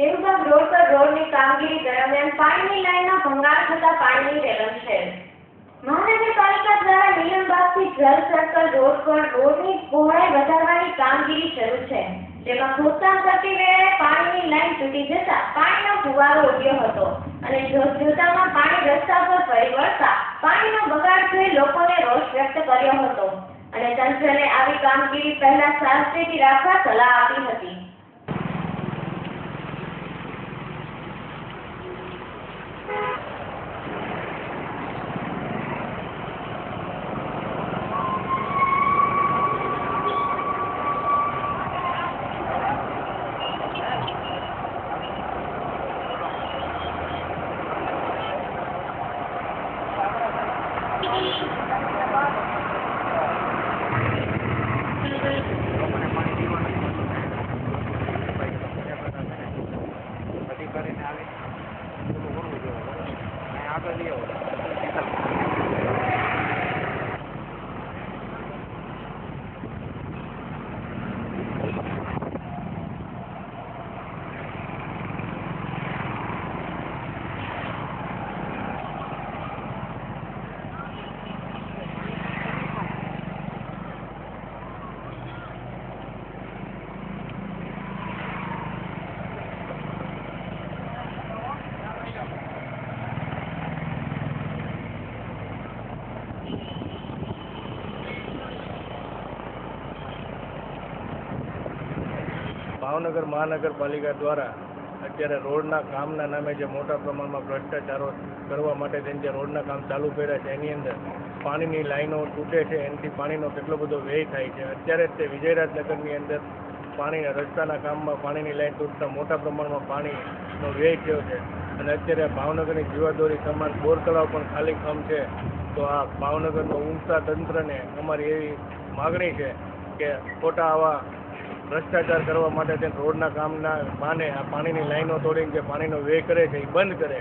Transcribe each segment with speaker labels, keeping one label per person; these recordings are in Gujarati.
Speaker 1: દેવબાગ રોડ પર રોડની કામગીરી દરમિયાન પાણીની લાઇનના ભંગાણ થતા પાણીની રેલમછેલ. મહાનગરપાલિકા દ્વારા નિયમબાગથી જલ સર્કલ રોડ પર રોડની પહોળાઈ વધારવાની કામગીરી શરૂ છે. જેમાં ખોદકામ કરતી વેળાએ પાણીની લાઇન તૂટી જતા પાણીનો ફુવારો ઉડ્યો હતો અને જોતજોતામાં પાણી રસ્તા પર ફરી વળતા પાણીનો બગાડ જોઈ લોકોને રોષ વ્યક્ત કર્યો હતો અને તંત્રને આવી કામગીરી પહેલા સાવચેતી રાખવા સલાહ આપી હતી.
Speaker 2: ભાવનગર મહાનગરપાલિકા દ્વારા અત્યારે રોડના કામના નામે જે મોટા પ્રમાણમાં ભ્રષ્ટાચારો કરવા માટે થઈને જે રોડના કામ ચાલુ કર્યા છે એની અંદર પાણીની લાઈનો તૂટે છે, એનાથી પાણીનો કેટલો બધો વ્યય થાય છે. અત્યારે જ તે વિજયરાજનગરની અંદર પાણીના રસ્તાના કામમાં પાણીની લાઈન તૂટતા મોટા પ્રમાણમાં પાણીનો વ્યય થયો છે અને અત્યારે ભાવનગરની જીવાદોરી સમાન બોર તળાવ પણ ખાલી કામ છે. તો આ ભાવનગરનો ઊંઘતા તંત્રને અમારી એવી માગણી છે કે ખોટા આવા ભ્રષ્ટાચાર કરવા માટે તે રોડના કામના બહાને આ પાણીની લાઈનો તોડીને જે પાણીનો વ્યય કરે છે એ બંધ કરે.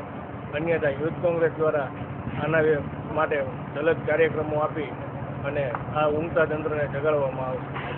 Speaker 2: અન્યથા યુથ કોંગ્રેસ દ્વારા આના માટે જલદ કાર્યક્રમો આપી અને આ ઊંઘતા તંત્રને જગાડવામાં આવશે.